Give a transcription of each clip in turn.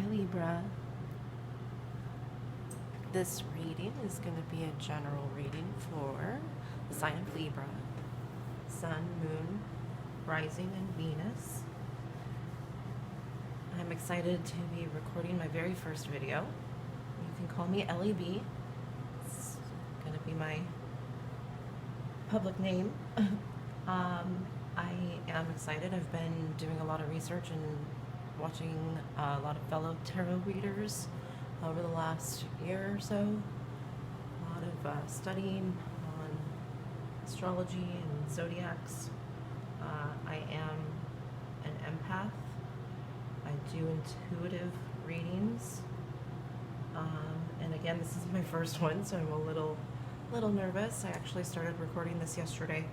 Libra. This reading is going to be a general reading for the sign of Libra, Sun, Moon, Rising, and Venus. I'm excited to be recording my very first video. You can call me LEB. It's going to be my public name. I am excited. I've been doing a lot of research and watching a lot of fellow tarot readers over the last year or so. A lot of studying on astrology and zodiacs. I am an empath. I do intuitive readings. And again, this is my first one, so I'm a little nervous. I actually started recording this yesterday,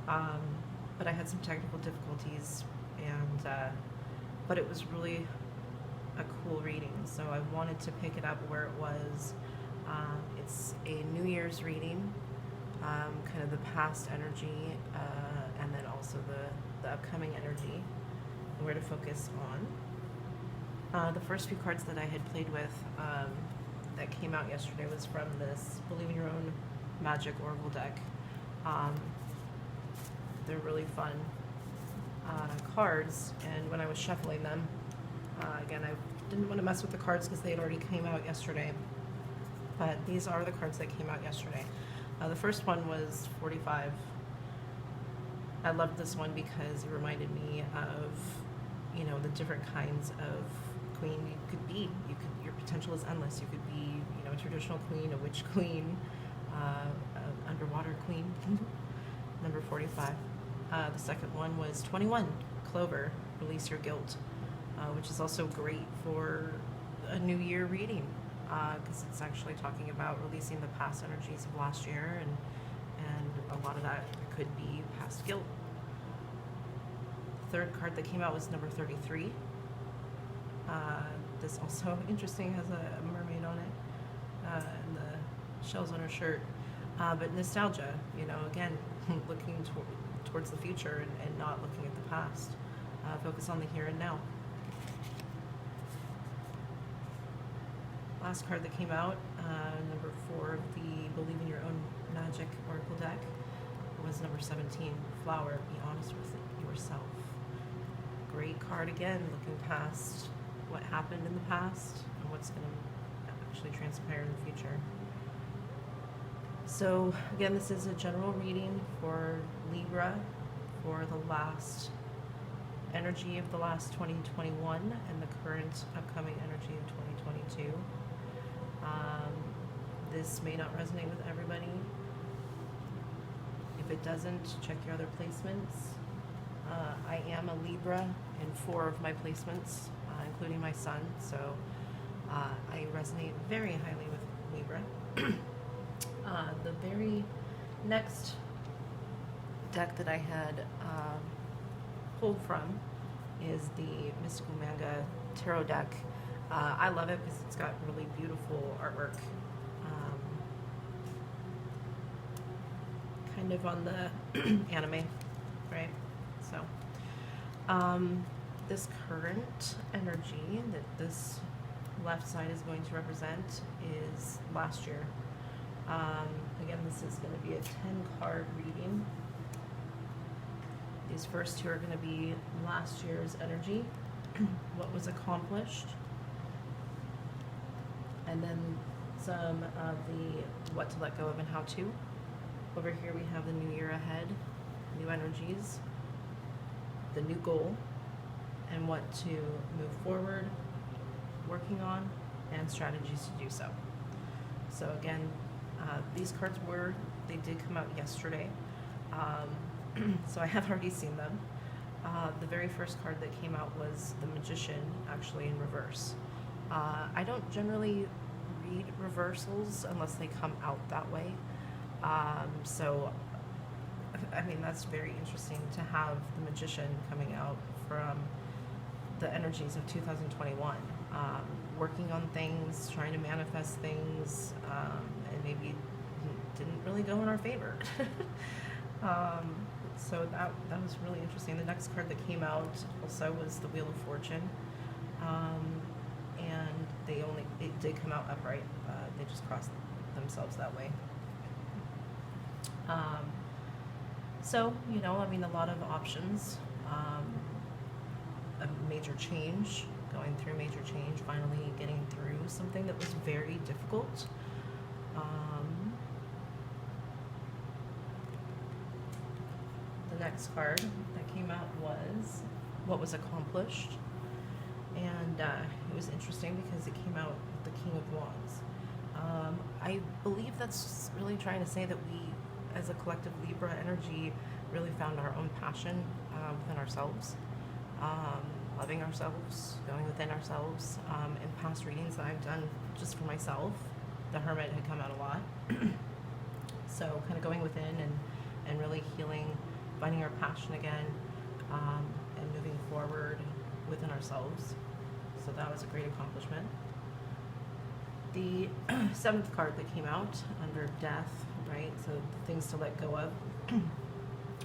but I had some technical difficulties, and but it was really a cool reading, so I wanted to pick it up where it was. It's a New Year's reading, kind of the past energy, and then also the upcoming energy, and where to focus on. The first few cards that I had played with that came out yesterday was from this Believe in Your Own Magic Oracle deck. They're really fun cards, and when I was shuffling them, again, I didn't want to mess with the cards because they had already came out yesterday, but these are the cards that came out yesterday. The first one was 45. I loved this one because it reminded me of, you know, the different kinds of queen you could be. Your potential is endless. You could be, you know, a traditional queen, a witch queen, an underwater queen. Number 45. The second one was 21, Clover, Release Your Guilt, which is also great for a New Year reading, because it's actually talking about releasing the past energies of last year, and a lot of that could be past guilt. The third card that came out was number 33. This also interesting, has a mermaid on it, and the shells on her shirt. But nostalgia, you know, again, looking towards the future and not looking at the past. Focus on the here and now. Last card that came out, number 4 of the Believe in Your Own Magic Oracle deck, was number 17, Flower, Be Honest with Yourself. Great card again, looking past what happened in the past and what's going to actually transpire in the future. So again, this is a general reading for Libra for the last energy of the last 2021 and the current upcoming energy of 2022. This may not resonate with everybody. If it doesn't, check your other placements. I am a Libra in 4 of my placements, including my sun, so I resonate very highly with Libra. The very next deck that I had pulled from is the Mystical Manga Tarot deck. I love it because it's got really beautiful artwork, kind of on the anime, right? So this current energy that this left side is going to represent is last year. Again, this is going to be a 10-card reading. These first 2 are going to be last year's energy, what was accomplished, and then some of the what to let go of and how to. Over here we have the new year ahead, new energies, the new goal, and what to move forward, working on, and strategies to do so. So again, these cards they did come out yesterday, so I have already seen them. The very first card that came out was the Magician, actually in reverse. I don't generally read reversals unless they come out that way. So, I mean, that's very interesting to have the Magician coming out from the energies of 2021. Working on things, trying to manifest things, and maybe didn't really go in our favor. So that was really interesting. The next card that came out also was the Wheel of Fortune. and it did come out upright. They just crossed themselves that way. So, you know, I mean, a lot of options. A major change, going through major change, finally getting through something that was very difficult. The next card that came out was what was accomplished. And it was interesting because it came out with the King of Wands. I believe that's really trying to say that we, as a collective Libra energy, really found our own passion within ourselves, loving ourselves, going within ourselves. In past readings that I've done just for myself, the Hermit had come out a lot. So kind of going within and really healing, finding our passion again, and moving forward within ourselves. So that was a great accomplishment. The seventh card that came out under death, right? So things to let go of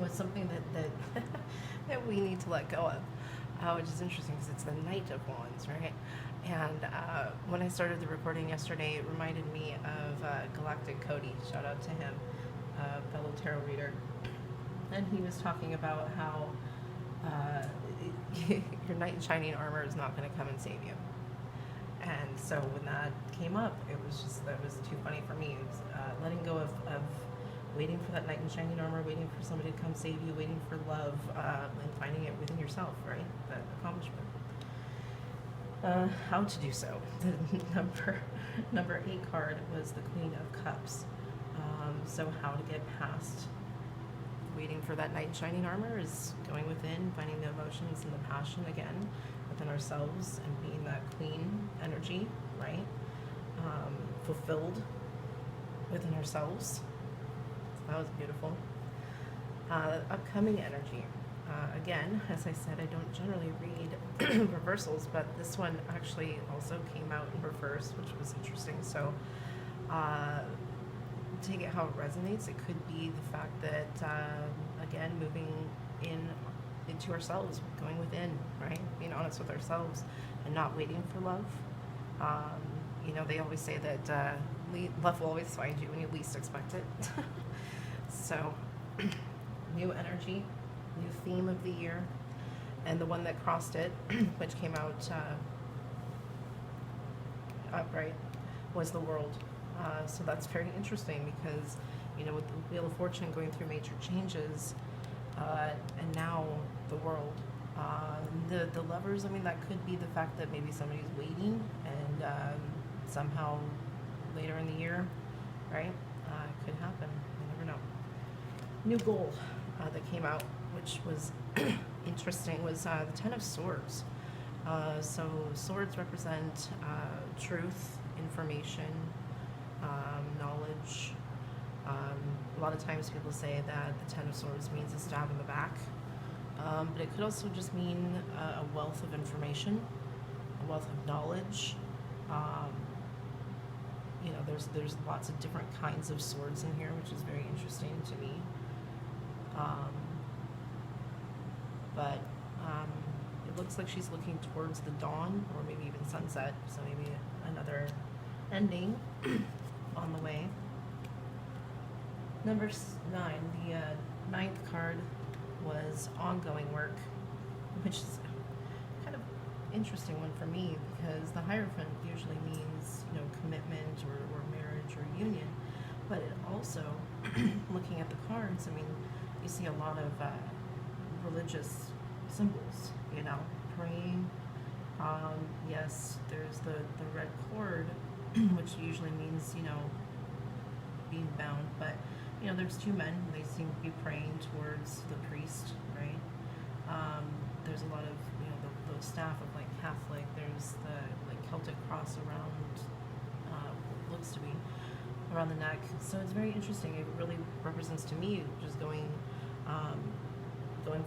was something that that we need to let go of, which is interesting because it's the Knight of Wands, right? And when I started the recording yesterday, it reminded me of Galactic Cody. Shout out to him, fellow tarot reader. And he was talking about how your knight in shining armor is not going to come and save you. And so when that came up, that was too funny for me. It was letting go of waiting for that knight in shining armor, waiting for somebody to come save you, waiting for love, and finding it within yourself, right? That accomplishment. How to do so. The number 8 card was the Queen of Cups. So how to get past waiting for that knight in shining armor is going within, finding the emotions and the passion again within ourselves and being that queen energy, right? Fulfilled within ourselves. So that was beautiful. Upcoming energy. Again, as I said, I don't generally read reversals, but this one actually also came out in reverse, which was interesting. So take it how it resonates. It could be the fact that, again, moving into ourselves, going within, right? Being honest with ourselves and not waiting for love. You know, they always say that love will always find you when you least expect it. So, new energy, new theme of the year, and the one that crossed it, which came out upright, was the World. So that's very interesting because, you know, with the Wheel of Fortune going through major changes, and now the World. The Lovers, I mean, that could be the fact that maybe somebody's waiting and somehow later in the year, right? It could happen. You never know. New goal that came out, which was interesting, was the Ten of Swords. So swords represent truth, information, knowledge. A lot of times people say that the Ten of Swords means a stab in the back, but it could also just mean a wealth of information, a wealth of knowledge. You know, there's lots of different kinds of swords in here, which is very interesting to me. But it looks like she's looking towards the dawn, or maybe even sunset, so maybe another ending on the way. Number 9, the 9th card was ongoing work, which is kind of interesting one for me because the Hierophant usually means, you know, commitment or marriage or union, but it also, looking at the cards, I mean, you see a lot of religious symbols, you know, praying. Yes, there's the red cord, which usually means, you know, being bound, but you know, there's 2 men. They seem to be praying towards the priest, right? There's a lot of, you know, the staff of like Catholic. There's the like Celtic cross around, looks to be around the neck. So it's very interesting. It really represents to me just going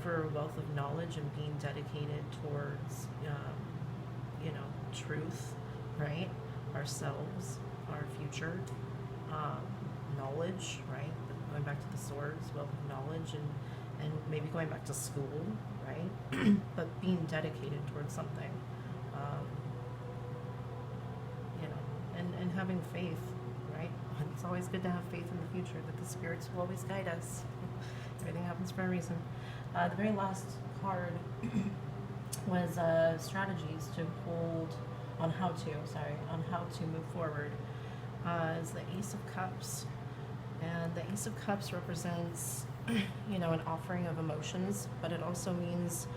for a wealth of knowledge and being dedicated towards, you know, truth, right? Ourselves, our future, knowledge, right? Going back to the swords, wealth of knowledge, and maybe going back to school, right? But being dedicated towards something. and having faith, right? It's always good to have faith in the future that the spirits will always guide us. Everything happens for a reason. The very last card was strategies to hold on how to move forward. Is the Ace of Cups, and the Ace of Cups represents, an offering of emotions, but it also means,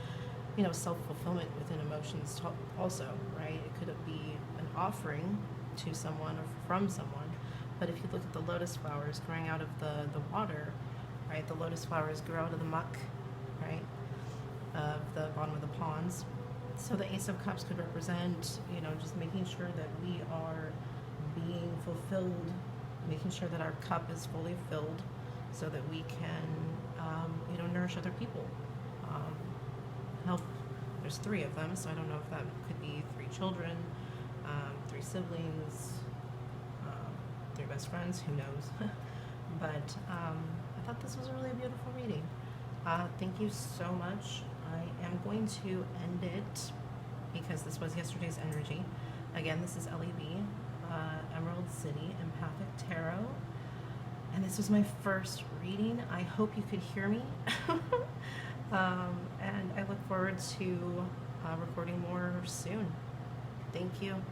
self-fulfillment within emotions also, right? It could be an offering to someone or from someone, but if you look at the lotus flowers growing out of the water, right? The lotus flowers grow out of the muck, right? Of the bottom of the ponds. So the Ace of Cups could represent, just making sure that we are being fulfilled, making sure that our cup is fully filled so that we can, nourish other people. Help. There's 3 of them, so I don't know if that could be 3 children, 3 siblings, 3 best friends, who knows. But I thought this was a really beautiful reading. Thank you so much. I am going to end it because this was yesterday's energy. Again, this is LEB, Emerald City Empathic Tarot. And this was my first reading. I hope you could hear me. And I look forward to recording more soon. Thank you.